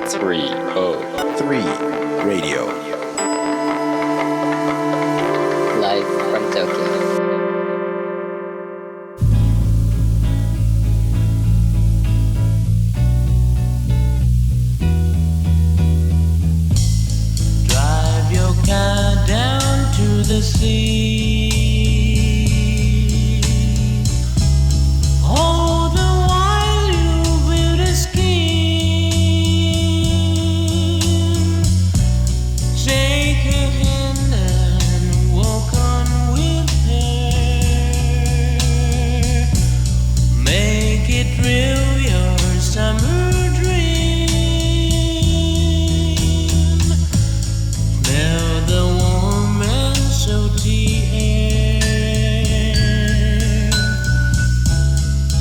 303 Radio Live from Tokyo. Drive your car down to the sea. All the while you build a scheme. Shake her hand and walk on with her. Make it real, your summer dream. Smell the warm and salty air.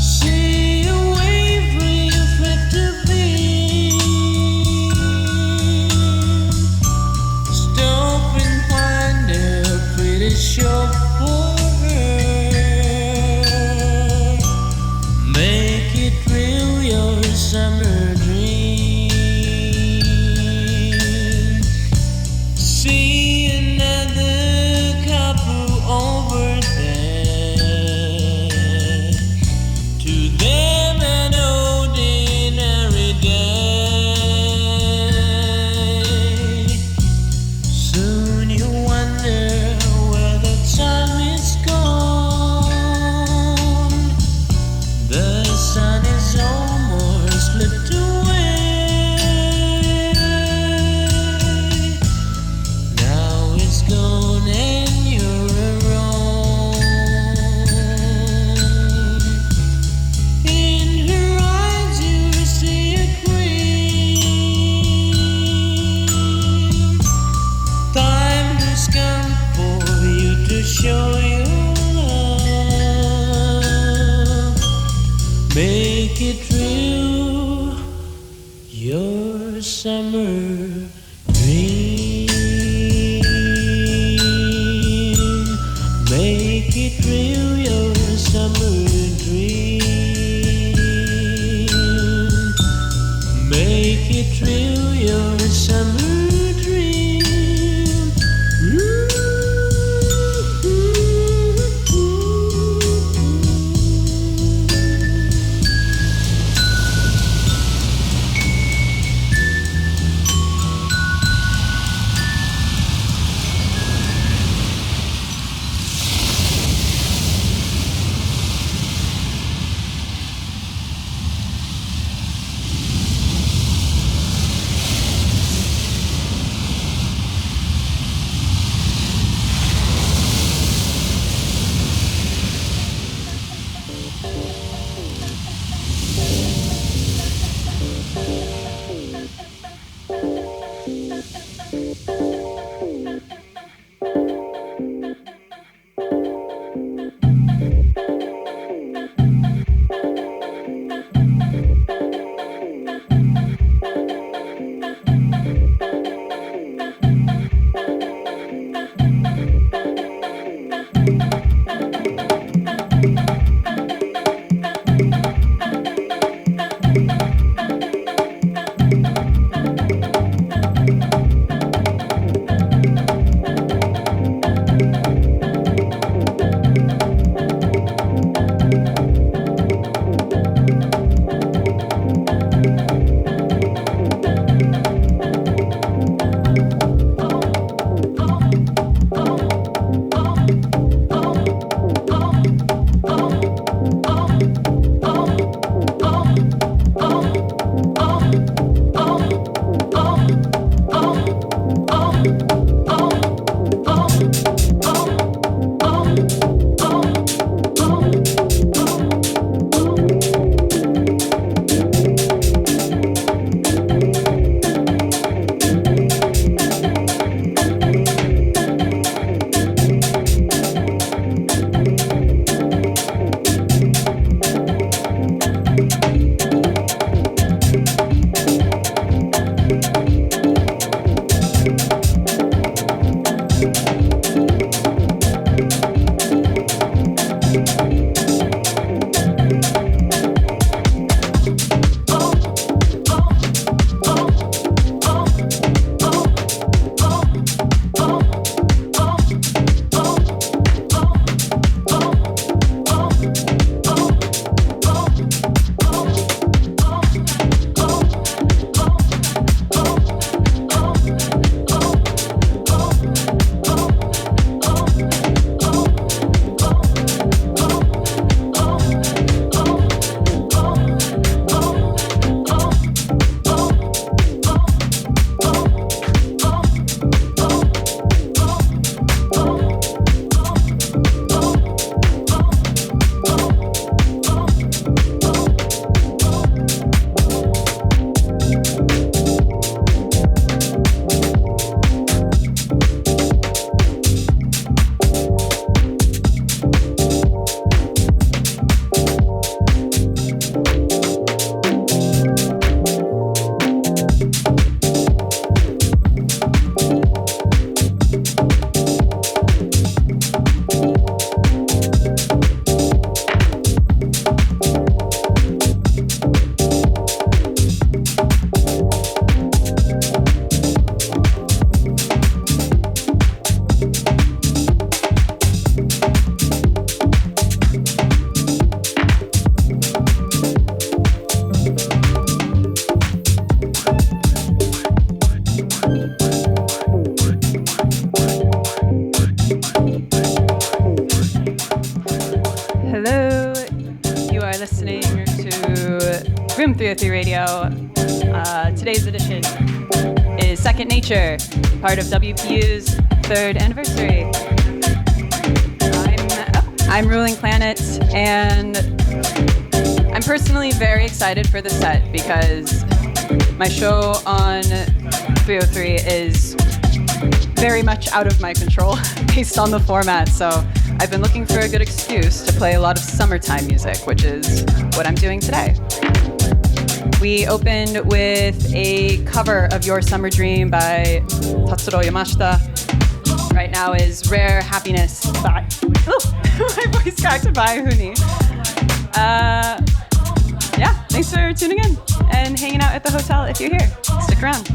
See a wave reflect a beam. Stop and find a pretty shop for her. Make it real, your summer dream. See another couple over there. To them an ordinary day. Soon you wonder where the time is gone. The sun is almost slipped away. Now it's gone and you're alone. In her eyes you see a queen. Time has come for you to show your love. Make it real, your summer dream. Make it real, your summer dream. Make it real, your summer dream. WPÜ Radio. Today's edition is Second Nature, part of WPÜ's third anniversary. I'm Ruling Planet, and I'm personally very excited for the set because my show on 303 is very much out of my control based on the format, so I've been looking for a good excuse to play a lot of summertime music, which is what I'm doing today. We opened with a cover of Your Summer Dream by Tatsuro Yamashita. Right now is Rare Happiness by... my voice cracked by Huni. Yeah, thanks for tuning in and hanging out at the hotel if you're here. Stick around.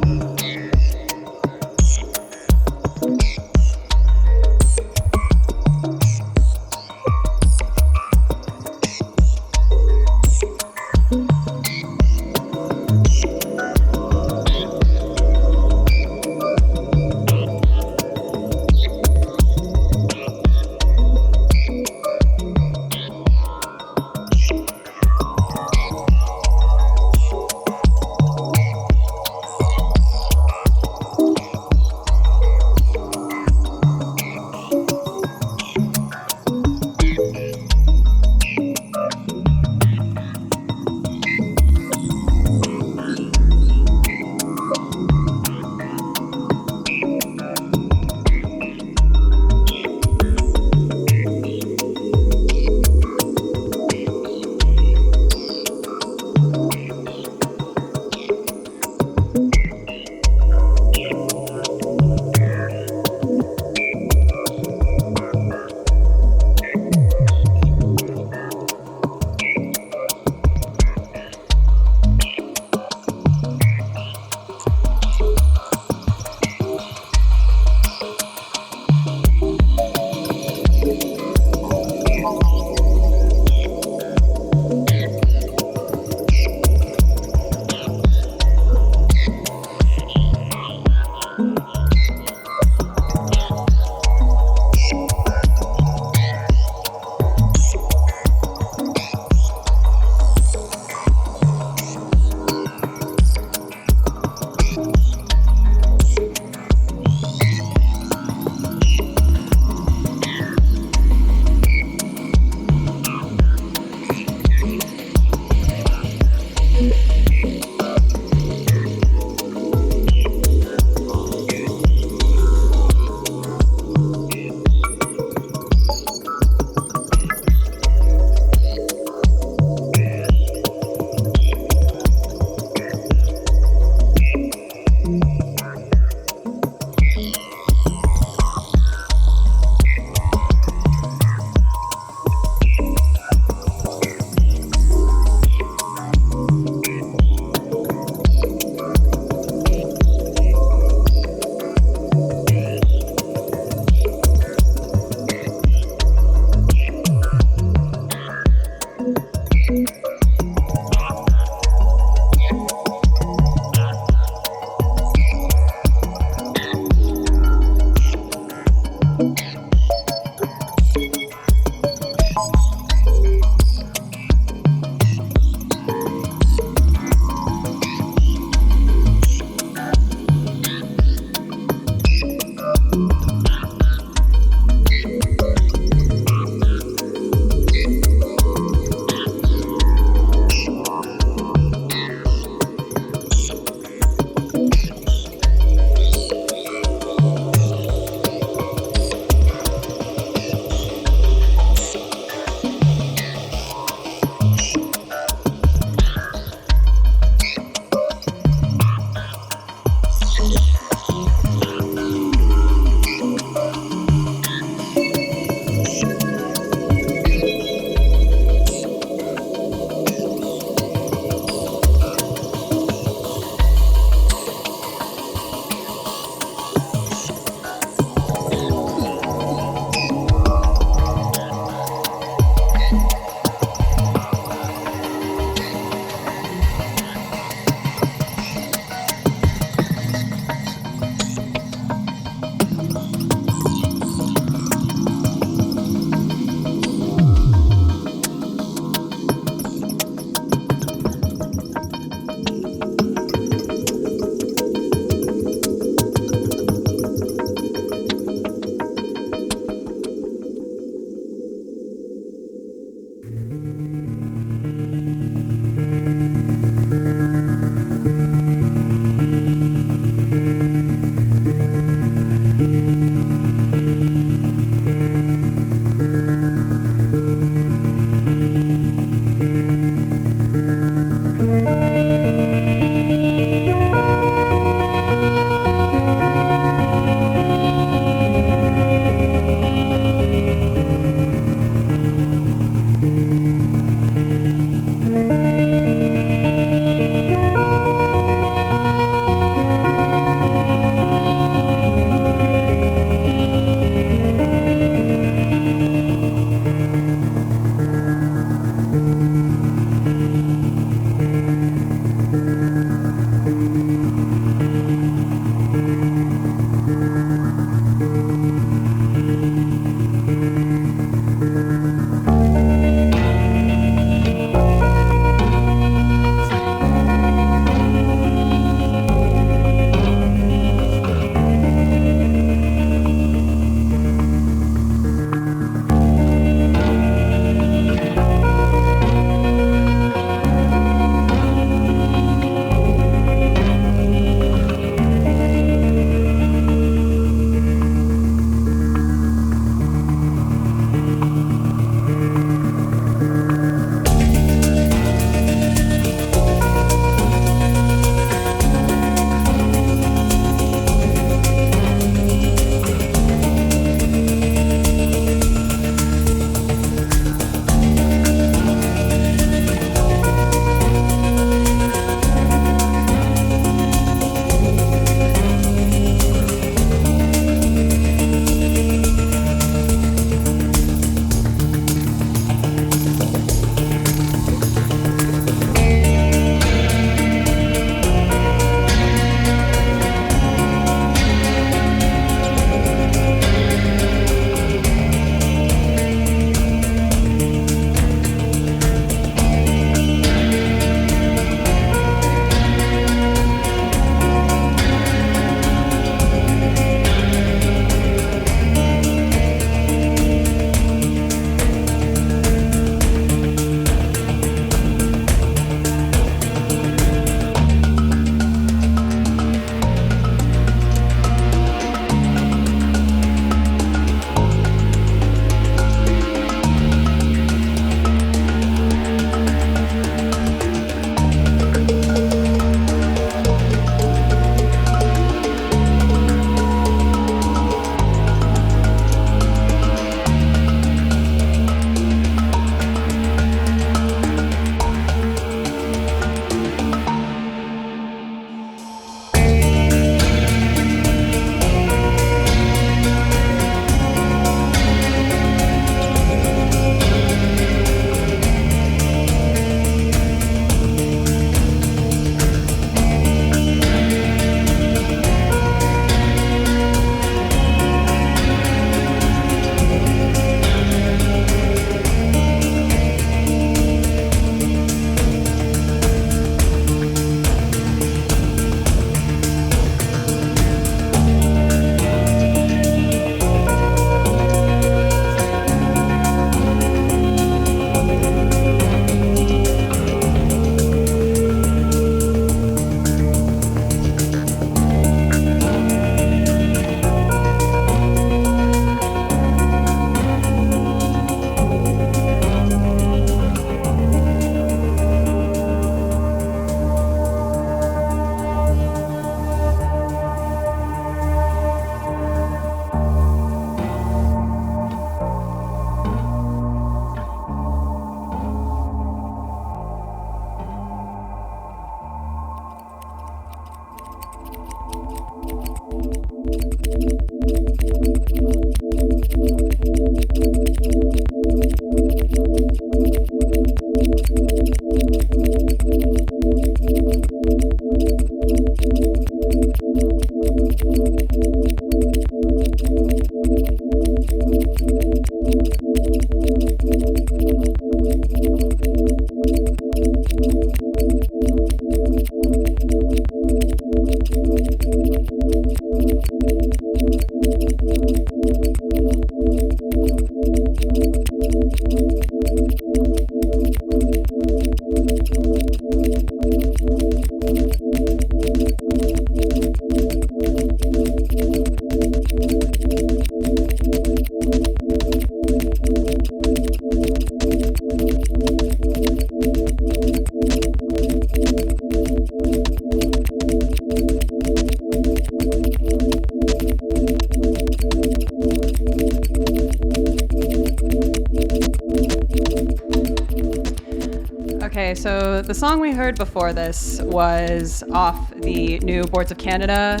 Okay, so the song we heard before this was off the new Boards of Canada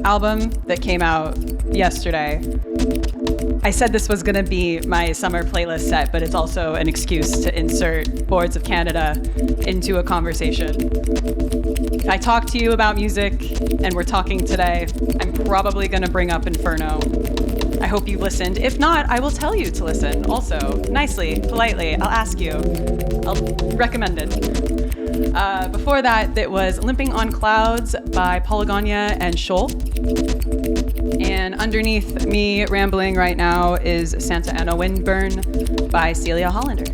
album that came out yesterday. I said this was going to be my summer playlist set, but it's also an excuse to insert Boards of Canada into a conversation. If I talk to you about music and we're talking today, I'm probably going to bring up Inferno. I hope you've listened. If not, I will tell you to listen also. Nicely, politely, I'll ask you. I'll recommend it. Before that, it was Limping on Clouds by Polygonia and Shoal. And underneath me rambling right now is Santa Ana Windburn by Celia Hollander.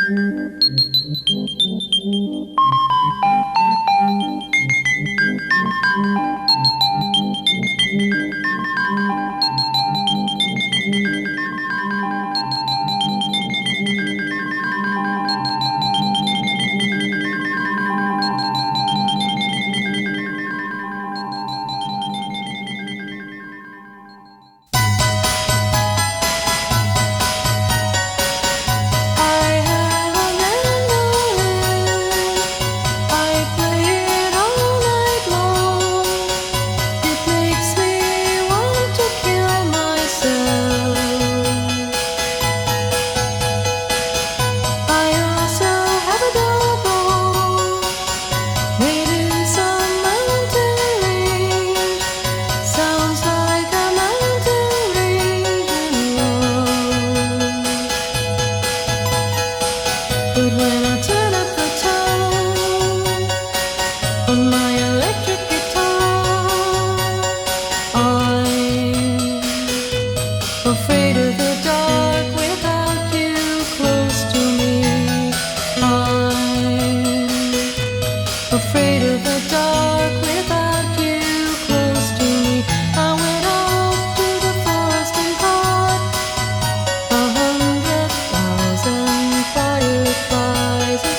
100,000 fireflies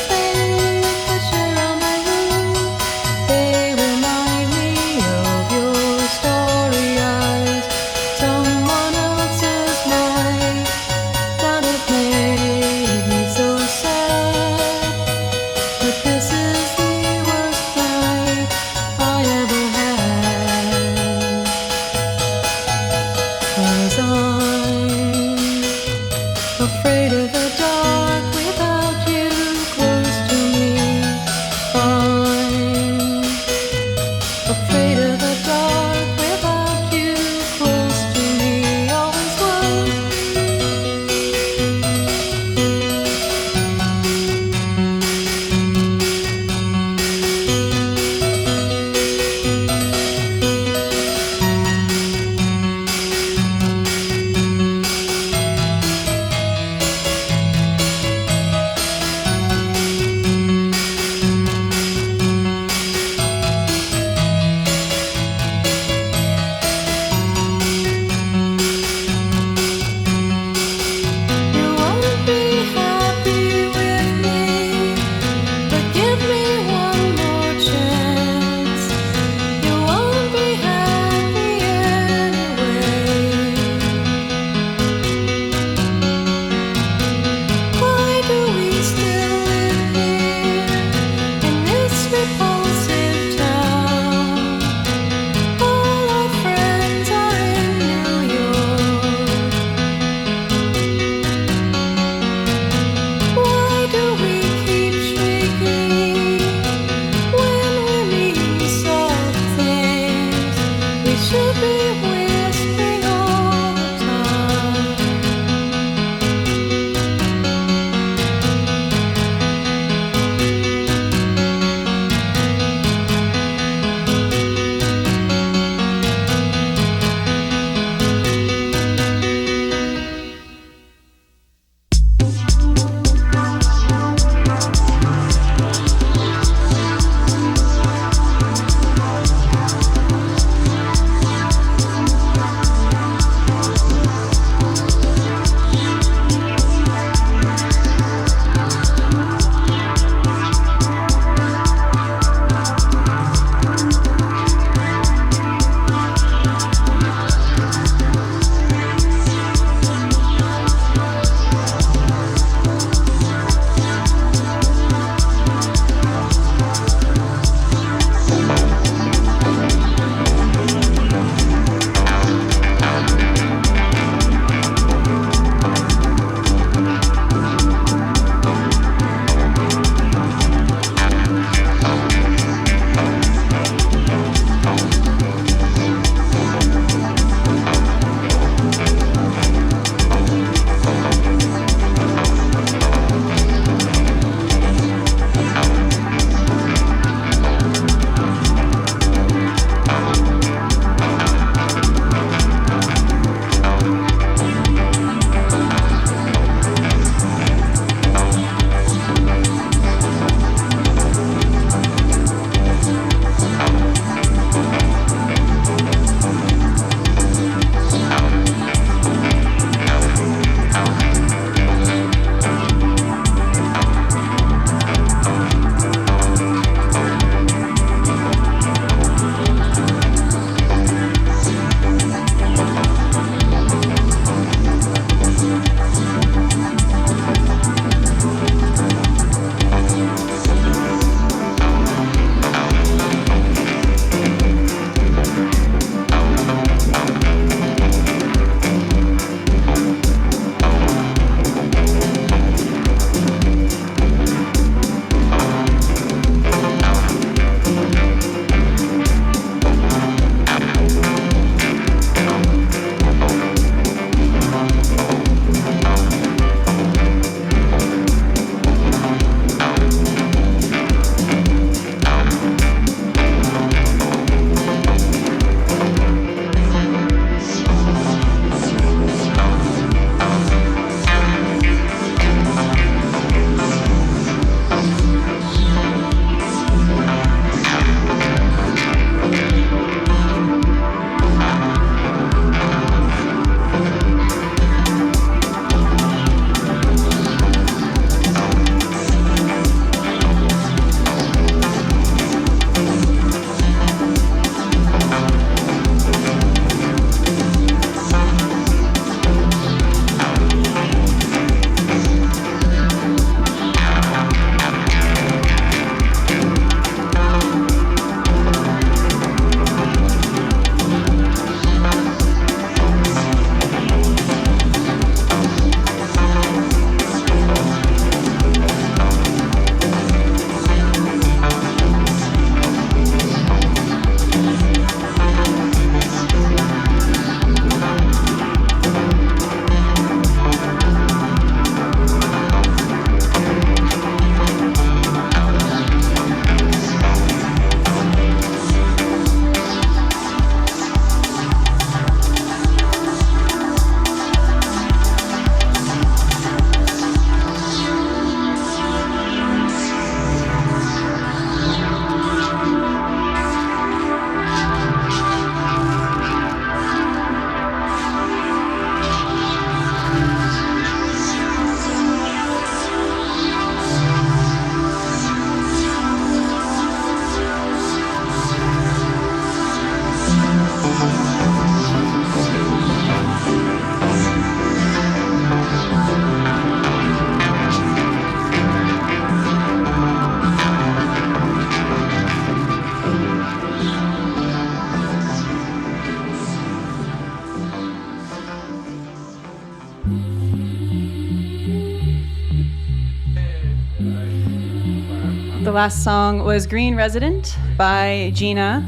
The last song was Green Resident by Gina.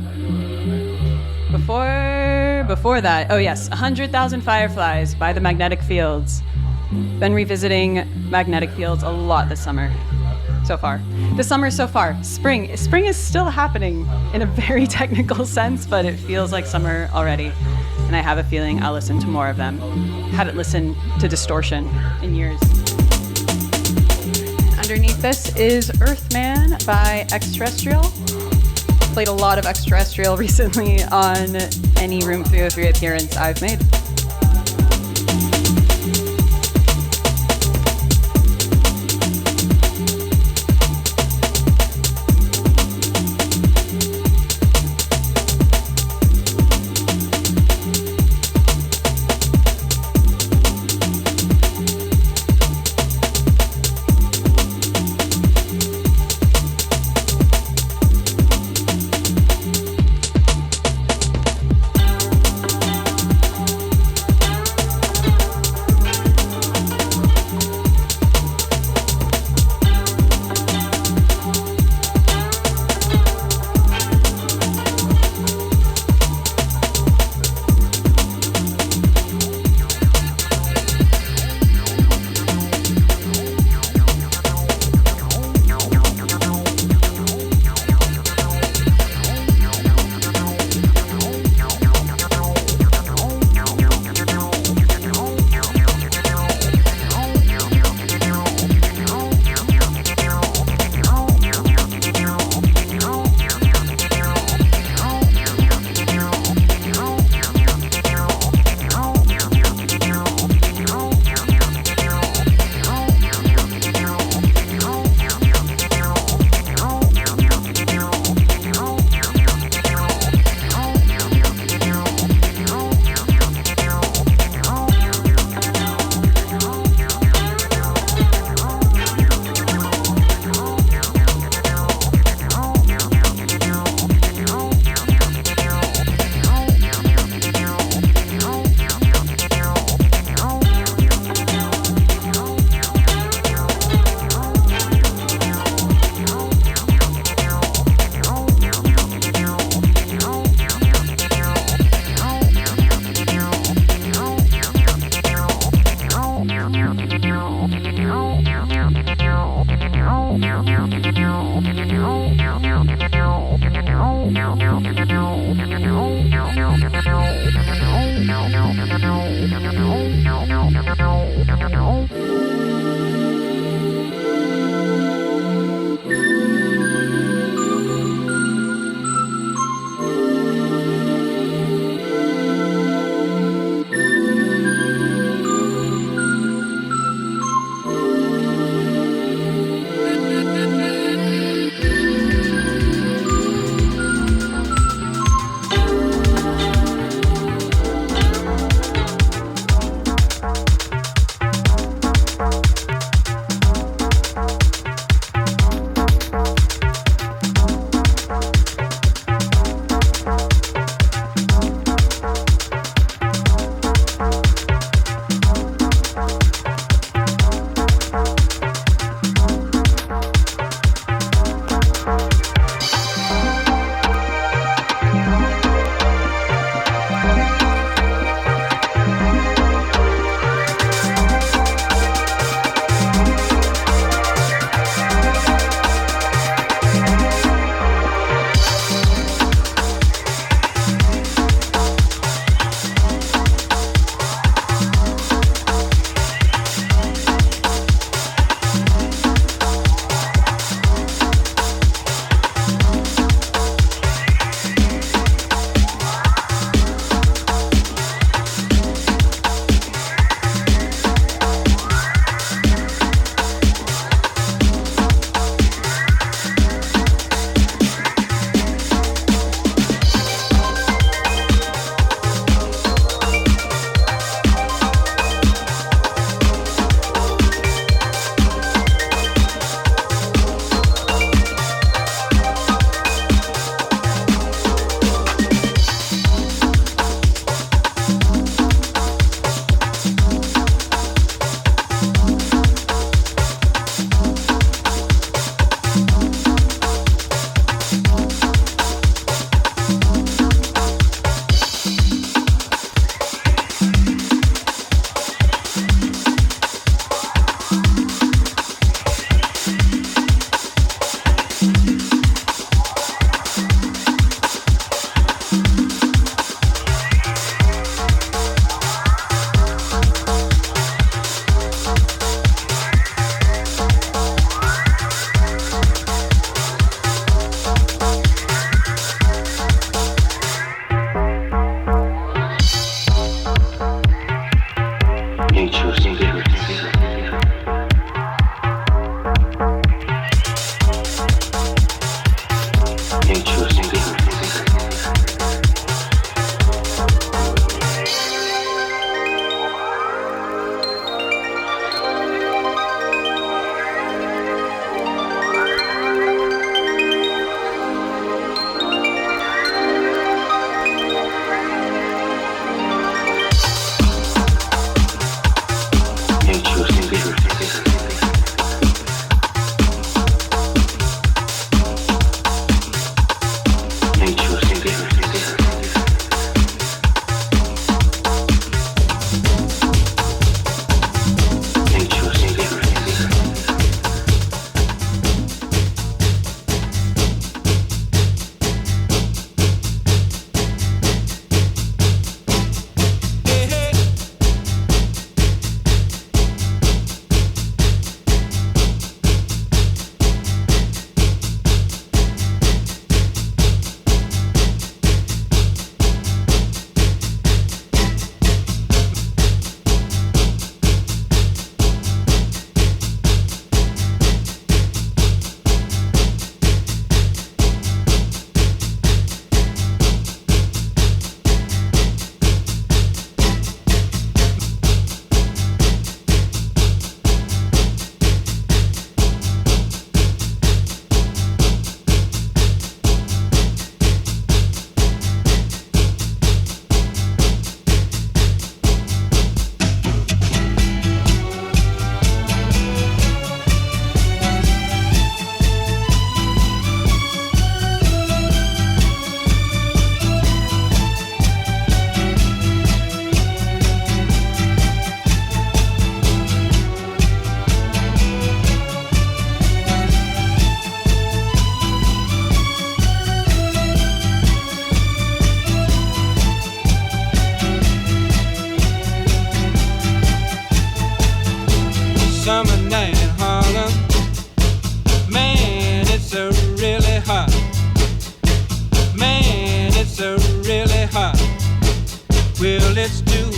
Before that, oh yes, 100,000 Fireflies by the Magnetic Fields. Been revisiting Magnetic Fields a lot this summer. So far. This summer so far. Spring is still happening in a very technical sense, but it feels like summer already. And I have a feeling I'll listen to more of them. Haven't listened to Distortion in years. Underneath this is Earthman by Extraterrestrial. Played a lot of Extraterrestrial recently on any Room 303 appearance I've made.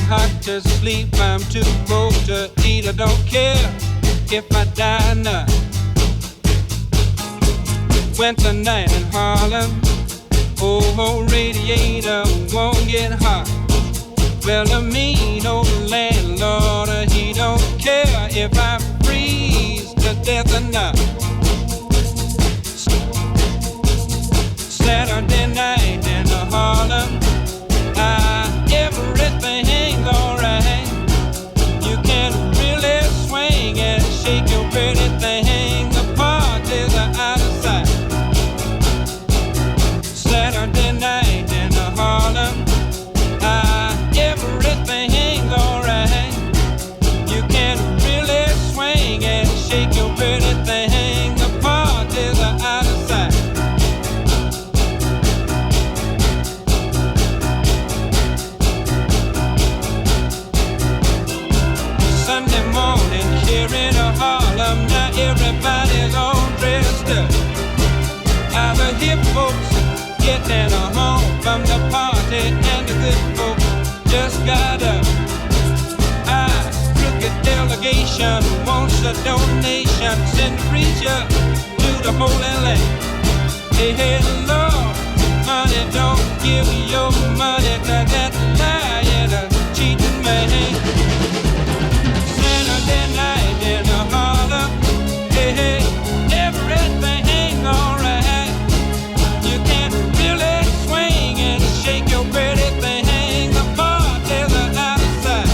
hot to sleep, I'm too broke to eat. I don't care if I die not. Winter night in Harlem, old radiator won't get hot. Well, the mean old landlord, he don't care if I freeze to death or not. Saturday night in Harlem, everything's alright. You can really swing and shake your pretty thing. The parties are out of sight. Saturday night in Harlem, everything's alright. You can really swing and shake your pretty thing. The parties are out of sight. Sunday morning here in Harlem, now everybody's all dressed up. All the hip folks getting home from the party, and the good folks just got up. Crooked delegation wants a donation. Send the preacher to the Holy Land. Hey, hey, Lord, honey, don't give your money to that lying, cheating man. Saturday night in Harlem, hey, hey, everything ain't alright. You can really swing and shake your pretty thing. The parties are out of sight.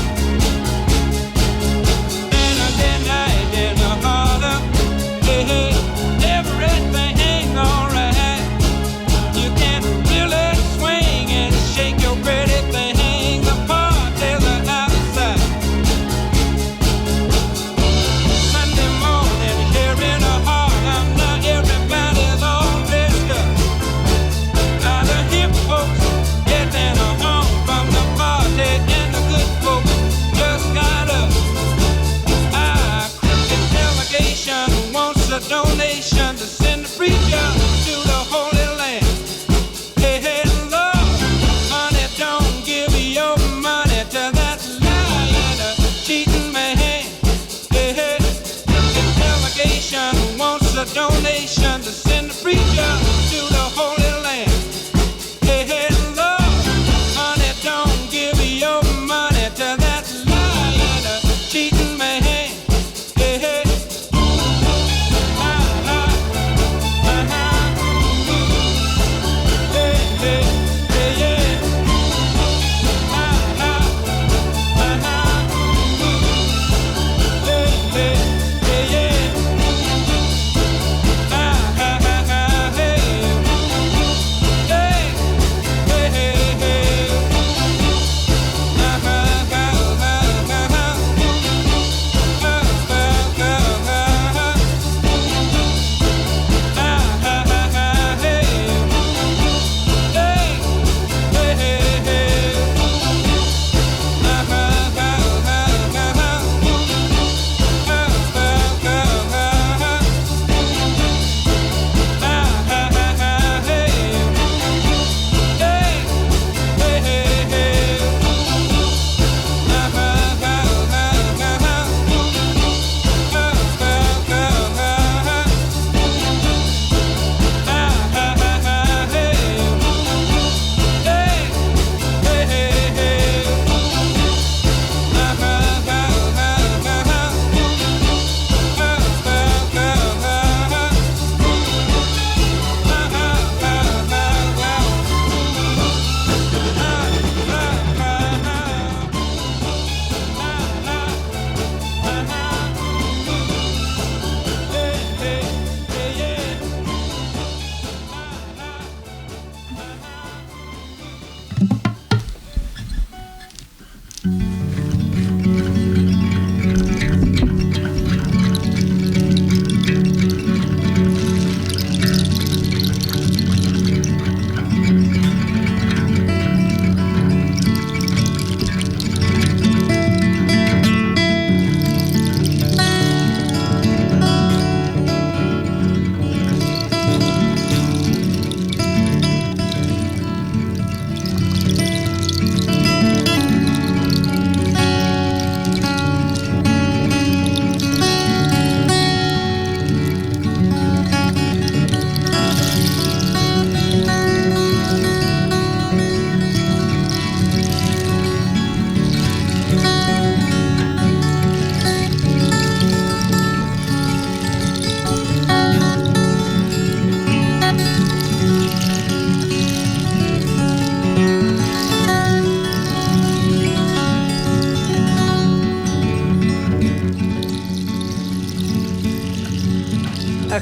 Saturday night in Harlem, hey, hey, everything ain't alright. You can really swing and shake your pretty thing. The parties are out of sight. Sunday morning here in Harlem, now everybody's all dressed up. Now the hip folks getting home from the party, and the good folks just got up. Crooked delegation wants a donation to send the preacher to the Holy Land. Hey, hey, Lord, honey, don't give your money to that lying, cheating man. Hey, hey, crooked delegation wants a donation to send the preacher to the Holy Land. Hey, hey, Lord, honey, don't give your money to that lying, cheating man. Hey, hey, hey, hey, hey, yeah. Hey, hey, hey, yeah. Hey.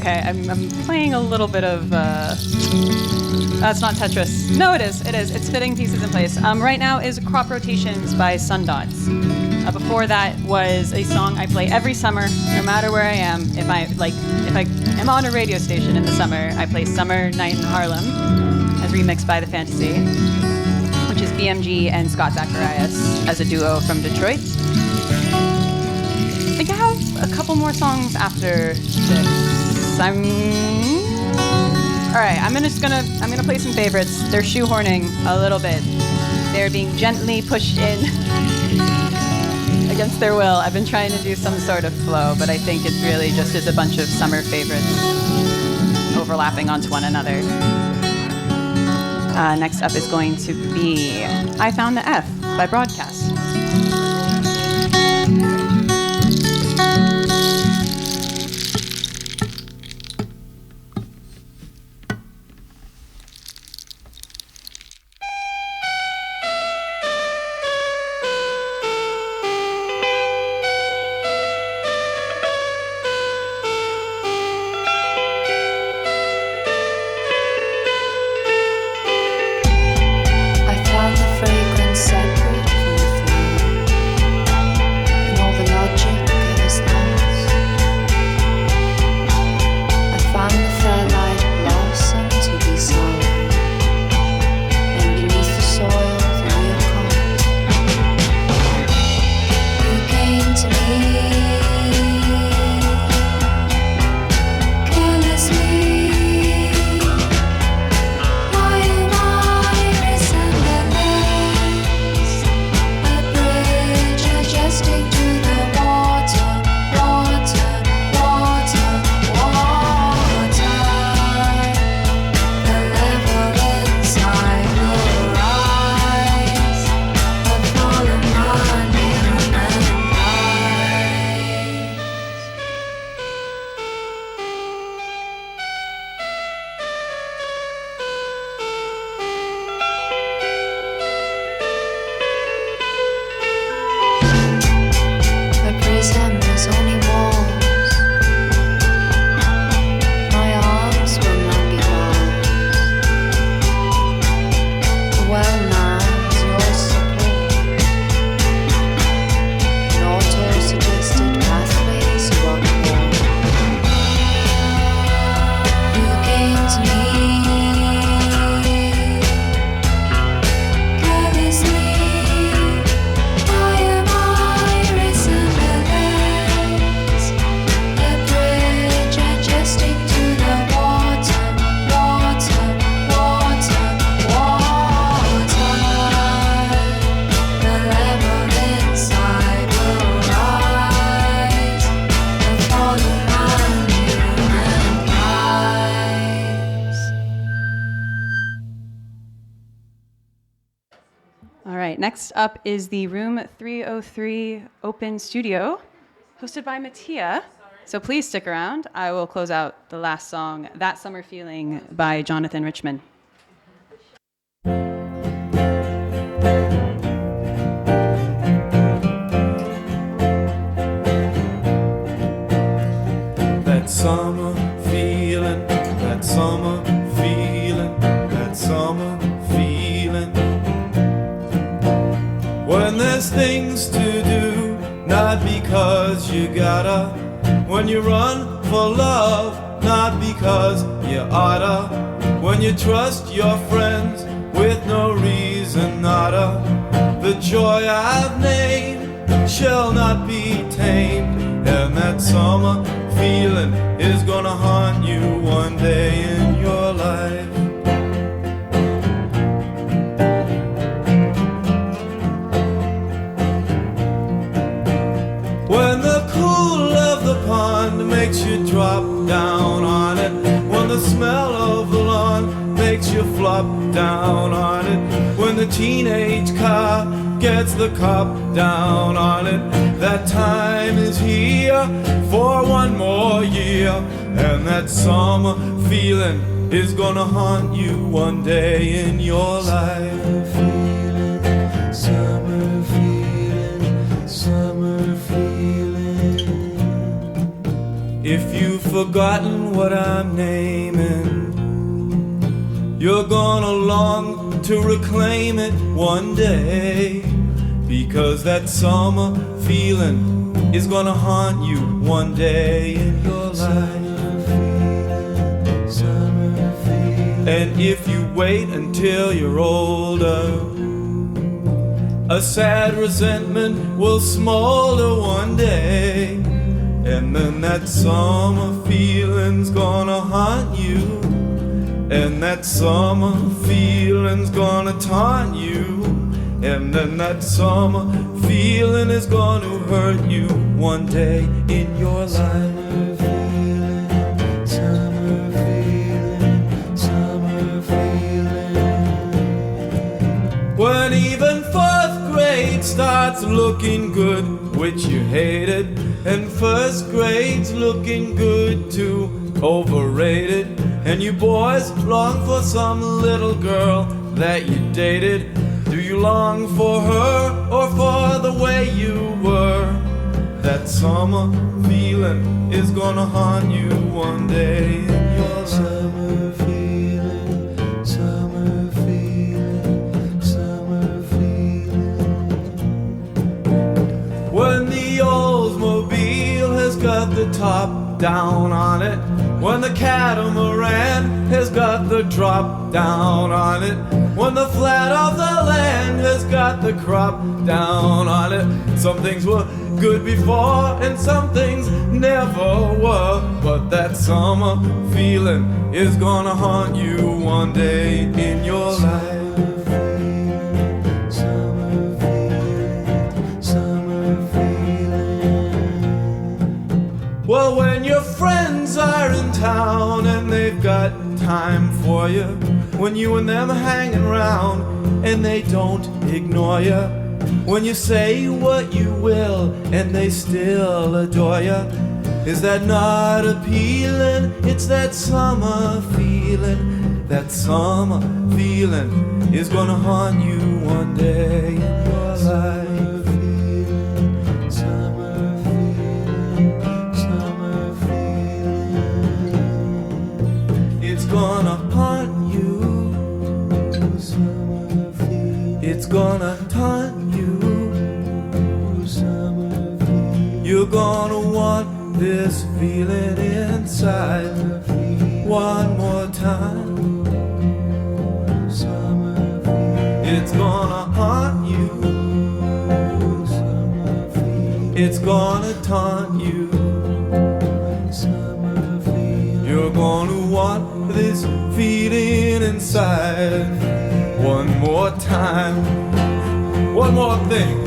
Okay, I'm playing a little bit of. That's not Tetris. No, it is. It is. It's fitting pieces in place. Right now is Crop Rotations by Sundots. Before that was a song I play every summer, no matter where I am. If I am on a radio station in the summer, I play Summer Night in Harlem, as remixed by The Fantasy, which is BMG and Scott Zacharias as a duo from Detroit. I think I have a couple more songs after this. All right, I'm gonna play some favorites. They're shoehorning a little bit. They're being gently pushed in against their will. I've been trying to do some sort of flow, but I think it really just is a bunch of summer favorites overlapping onto one another. Next up is going to be I Found the F by Broadcast. Next up is the Room 303 Open Studio, hosted by Mattia. So please stick around. I will close out the last song, That Summer Feeling by Jonathan Richman. That summer feeling, that summer feeling, that summer feeling. When there's things to do, not because you gotta. When you run for love, not because you oughta. When you trust your friends with no reason, nada. The joy I've named shall not be tamed. And that summer feeling is gonna haunt you one day in your life. When the cool of the pond makes you drop down on it, when the smell of the lawn makes you flop down on it, when the teenage car gets the cop down on it, that time is here for one more year. And that summer feeling is gonna haunt you one day in your life. Summer feeling, summer feeling. If you forgotten what I'm naming. You're gonna long to reclaim it one day, because that summer feeling is gonna haunt you one day in your life. And if you wait until you're older, a sad resentment will smolder one day, and then that summer feeling's gonna haunt you, and that summer feeling's gonna taunt you, and then that summer feeling is gonna hurt you one day in your life. When even fourth grade starts looking good, which you hated, and first grade's looking good too, overrated, and you boys long for some little girl that you dated. Do you long for her or for the way you were? That summer feeling is gonna haunt you one day in your life. When the Oldsmobile has got the top down on it, when the catamaran has got the drop down on it, when the flat of the land has got the crop down on it. Some things were good before and some things never were, but that summer feeling is gonna haunt you one day in your life. Well, when your friends are in town and they've got time for you, when you and them are hanging around and they don't ignore you, when you say what you will and they still adore you, is that not appealing? It's that summer feeling. That summer feeling is gonna haunt you one day in your life. It's gonna haunt you. It's gonna taunt you. You're gonna want this feeling inside one more time. It's gonna haunt you. It's gonna taunt you. You're gonna want this feeling inside one more time. One more thing.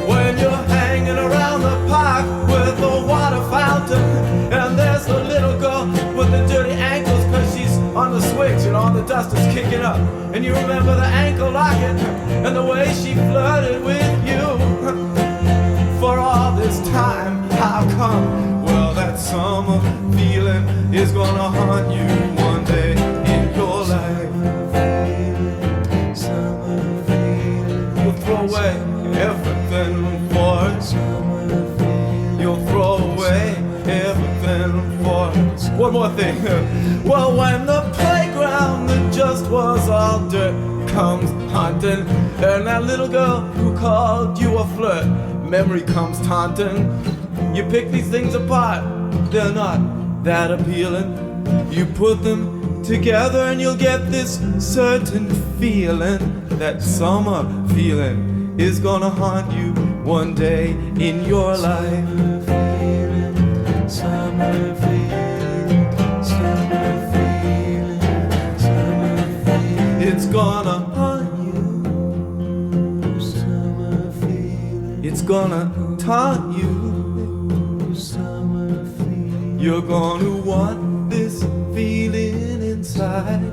When you're hanging around the park with the water fountain, and there's a little girl with the dirty ankles, cause she's on the switch and all the dust is kicking up, and you remember the ankle locket and the way she flirted with you for all this time. How come? Well, that summer feeling is gonna haunt you one day in your life. You'll throw away everything for it. You'll throw away everything for it. One more thing. Well, when the playground that just was all dirt comes haunting, and that little girl who called you a flirt, memory comes taunting. You pick these things apart, they're not that appealing. You put them together and you'll get this certain feeling. That summer feeling is gonna haunt you one day in your life. Summer feeling, summer feeling, summer feeling. It's gonna haunt you. Summer feeling. It's gonna taunt you. You're gonna want this feeling inside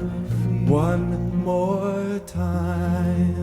one more time.